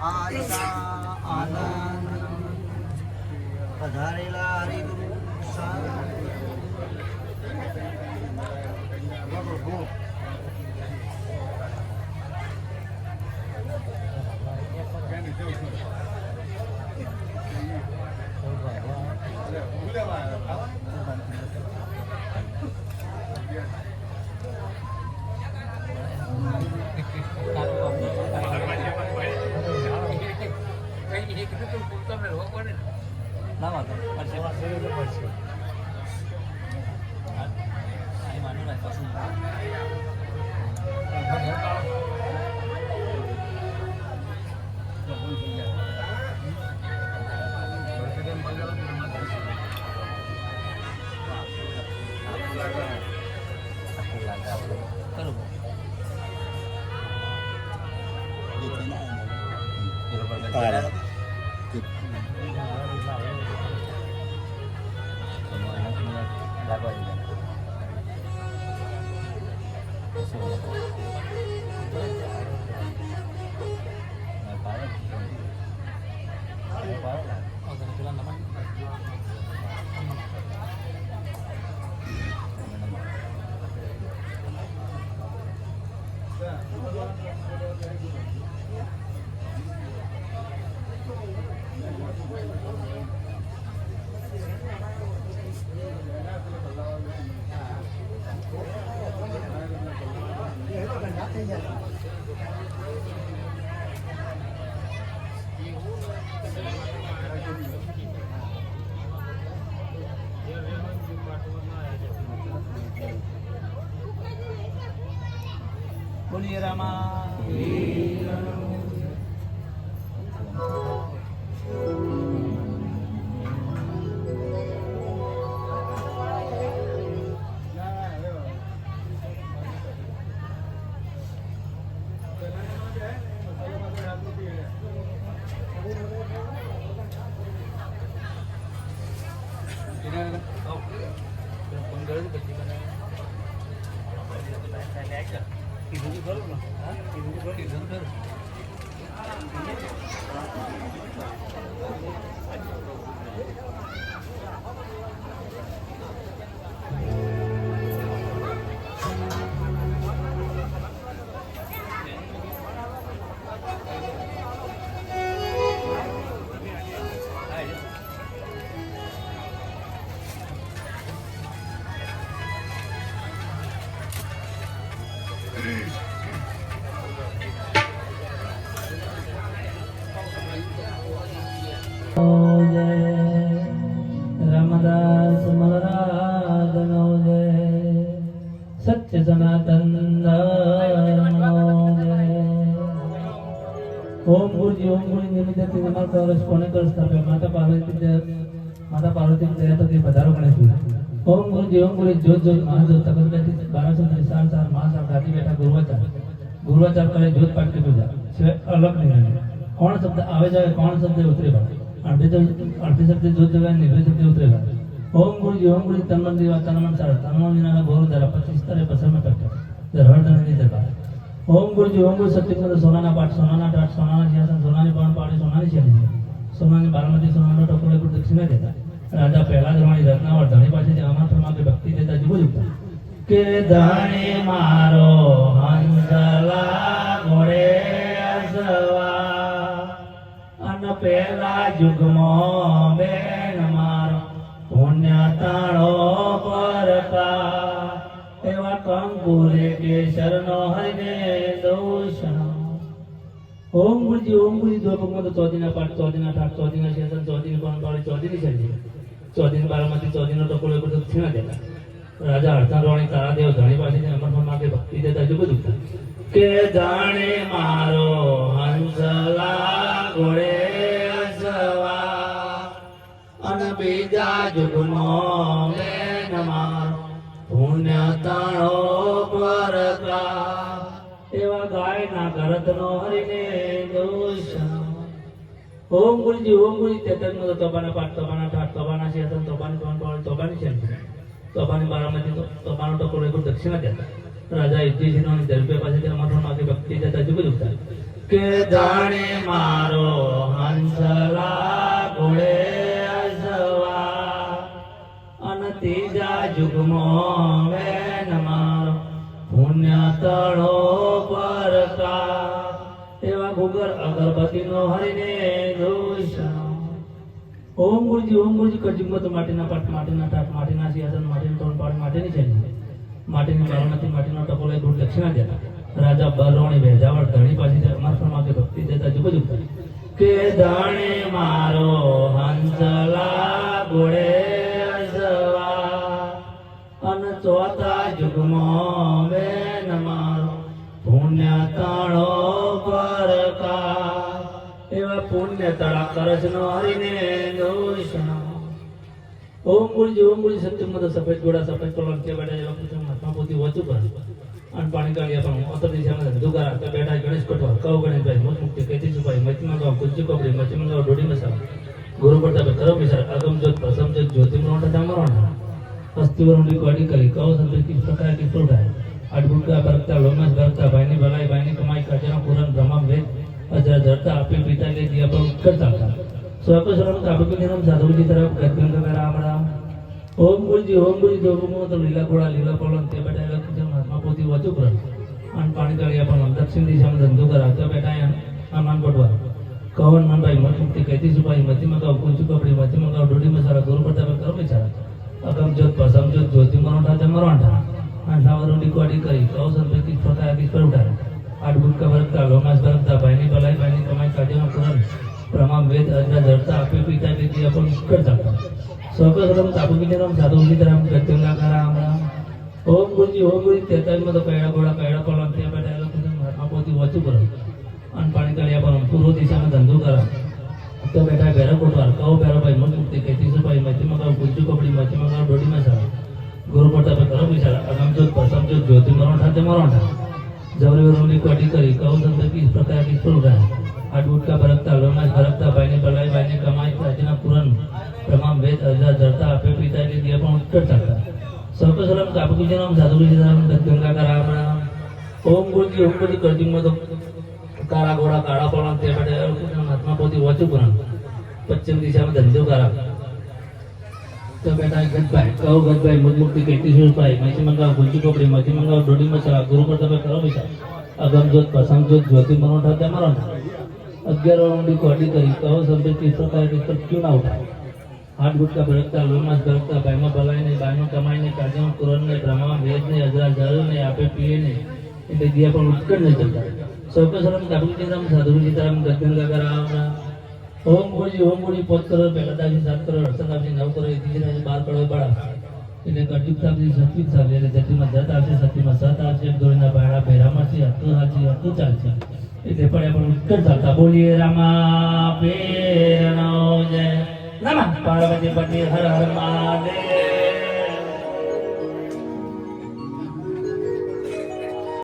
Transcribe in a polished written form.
આશા આનંદ પધારેલા હરિગુરુ બોલીએ રામા રામદાસ મહારાજનો જય સત્ય સનાતન ઓમ ગુરુજી નિમિત્તે નમઃ કરસ કોને કરસ સ્થાપે માતા પાર્વતી દયા તો કે પધારો ગણેશ ઓમ ગુરુજી જોત જોત મહાજોત તગત 1200 સાલ સાલ મહાસાલ ગાદી બેઠા ગુરુવાચાર કરે જોત પાઠ की पूजा सिवाय अलग नहीं है कौन शब्द आवे जाए कौन शब्द उतरेगा अर्धे शब्द जोत जगह निकले शब्द उतरेगा ओम गुरुजी तन मन दिवा तन मन सारा तन मन विना बोरो जरा 25 तरह पसर में करता जर हर दिन नहीं देता ओम गुरु सत्य सोनाना पाठ सोनाना टाट सोनाना सिंहासन सोनानी पाण पाड़ी सोनानी शैली सोनानी बारामती सोनाना टोकरे को दक्षिणा देता राजा पहला धर्मानी रत्नावर धनी पासे आमंत्रण मांगे भक्ति देता जीवो जुगता के धनी मारो हंसला घोड़े असवा अन पहला जुगमो बेन मारो पुण्य ताणो परका एवा कंकुरे केसर नो हरिने दोषण ओम गुरुजी दो भगवत चौदिना पाठ चौदिना ठाट चौदिना शेषन चौदिनी कोण पाड़ी चौदिनी शैली चौदिन बारामती चौदिन टोकड़े को दक्षिणा देता राजा हरता रोणी तारादेव धनी पासे अमरफल मांगे भक्ति देता जुगो जुगता के जाने मारो हंसला घोड़े असवा अन बीजा जुगमो बेन मारो पुण्य ताणो परका एवा गाय ना करत नो हरिने दोष ओम गुरुजी तेतन मद तोबाना पाठ तोबाना ठाट तोबाना शेषन तोबानी कोण पाड़ी तोबानी शैली तोबानी बारामती तोबानो टोकड़े को दक्षिणा देता राजा युधिष्ठिर दर्पे पासे अमरफल मांगे भक्ति देता जुगो जुगता के जाने मारो અગરબત્તીનો હરિને દોષણો. ઓમ ગુરુજી કરજુમત માટીના પાટ, માટીના ટાટ, માટીના સિંહાસન, માટીના ત્રણ પાડ, માટીની છેલ્લી, માટીની બારણથી, માટીનો ટપો લઈ દૂધ દક્ષિણા દેતા. રાજા બરવણી ભેજાવળ ધણી પાછી અમારા કે ભક્તિ દેતા જુગ જુગ કે દાણે મારો હંસલા ગોળે અસવા અન ચોથા જુગમાં બેન મારો પુણ્ય તાળો પરકા. એવા પુણ્ય તળા કરજનો હરિને દોષણો. ઓમ ગુરુજી સત્યમાં તો સફેદ ઘોડા સફેદ કલર કે બેઠા એવા પૂછો મહાત્મા પોતી ઓછું કરે અને પાણી કાઢી પણ ઉત્તર દિશામાં ધંધુકાર કે બેઠા ગણેશ કટવા કવ ગણેશભાઈ મોજ મુક્તિ કેતી છુપાઈ મચમાં ગાવ ગુજ્જુ કપડી મચમાં ગાવ ડોડી મસાલા ગુરુ પ્રતાપે કરો વિચાર અગમ જ્યોત પ્રસમ જ્યોત જ્યોતિમાં ડામરોણા અસ્થિવરની કોડી કરી કવ સંતે કિસ પ્રકાર કી પ્રોડાય અડબુકા બરકતા લોમસ બરકતા ભાઈની ભલાઈ ભાઈની કમાઈ કાચેનો પુરાણ બ્રહ્મા વેદ અજર ધરતા આપી પિતા લે દિયા પર ઉત્કર ચાલતા સ્વયં તાપકી નિરમ સાધુજી તરફ ગદ્ગંગ રામ રામ. ઓમ ગુરુજી દોગમો તો લીલા ઘોડા લીલા પલન તે બેઠા લખી મહાત્મા પોતી વચુ પર અને પાણી કાઢ્યા પણ દક્ષિણ દિશામાં ધંધો કરાવતા બેઠા આ માન પટવા કવન મનભાઈ મનમુક્તિ કહેતી સુભાઈ મધ્યમાં ગાવ કુંચુ કપડી મધ્યમાં ગાવ ડોડી મસાલા ગુરુ પ્રતાપે કરો વિચારા અગમ જ્યોત પસમ જ્યોત જ્યોતિ મરોઠા તે મરોઠા આઠાવરોની કોડી કરી કવ સંપત્તિ પ્રકાર આદિ પર ઉઠારે આઠ ગુટકા ભરકતા લોમાસ ભરકતા ભાઈની ભલાઈ ભાઈની કમાઈ કાઢીનો પુરાણ પ્રમામ વેદ અજરા ધરતા આપી પિતા કે દિયા પર ઉત્કર ચાલતા સર્વસર્વમ તાપુકીનરમ સાધુજીતરામ ગત્યંગાકારામ રામ. ઓમ ગુરુજી 43 માં તો કૈડા ઘોડા કૈડા પલંગ ત્યાં બેઠા લોકો મહાત્મા પોતી વચુ પર અને પાણી કાઢ્યા પણ પૂર્વ દિશામાં ધંધો કરા તો બેઠા ભેરા કોટવાર કવ ભેરો ભાઈ મન મુક્તિ કહેતી સુભાઈ મચીમાં ગાવ ગુજ્જુ કપડી મચીમાં ગાવ ડોડી મસાલા ગુરુ પ્રતાપે કરો વિચાર અગમ જ્યોત પસમ જ્યોત જ્યોતિ મરોઠા તે મરોઠા જવરી વરોની કોટી કરી કવ સંત કિસ પ્રકાર કિસ પર ઉઠાય આઠ ગુટકા ભરકતા લોમાસ ભરકતા ભાઈની ભલાઈ ભાઈની કમાઈ કાચીના પુરાણ તમામ વેદ અજરા ધરતા આપે પિતા કે દિયા પણ ઉત્કર ચાલતા સર્વસર્વમ તાપકી નામ સાધુજી નામ ગંગા રામ રામ. ઓમ ગુરુજી કરજુમત કાળા ઘોડા કાળા પલંગ તે બેઠા મહાત્મા પોતી વચુ પુરાણ પશ્ચિમ દિશામાં ધંધો કરાવ તો બેઠા ગજભાઈ મુક્તિ કહેતી સુરભાઈ મચી મંગાવ ગુંજી કોપડી મચી મંગાવ ડોડી મસાલા ગુરુ પ્રતાપે કરો વિચાર અગમ જ્યોત પસંગ જ્યોત જ્યોતિ મરોઠા તે મરોઠા 11 ઊંડી કોડી કરી કહો સંપત્તિ પ્રકાર પર ક્યું ના ઉઠાય આઠ ગુટકા ભરકતા લોમાસ ભરકતા ભાઈમાં ભલાઈ નહીં બાઈમાં કમાઈ નહીં કાજમાં પુરાણ નહીં બ્રહ્મા વેદ નહીં અજરા જળ નહીં આપે પીએ નહીં એટલે દિયા પણ ઉત્કળ નહીં ચાલતા સર્વસર્વમ તાપુકીનરમ સાધુજીતરામ ગત્યંગાકારામ રામ. ઓમ ગુરુજી 5 કરોડ પહેલા દાજી 7 કરોડ 68 9 કરોડ 12 કરોડ બળા એટલે કટયુગ સાબજી સત્વિત સાબજી એટલે જતીમાં દત્ત આવશે સતીમાં સત આવશે દોરીના ભાડા ભેરામાં છે હતું હાજી હતું ચાલશે એટલે પણ ઉત્કળ ચાલતા બોલીએ રામા પેરણો જય નમઃ પાર્વતી પતિ હર હર મહાદેવ.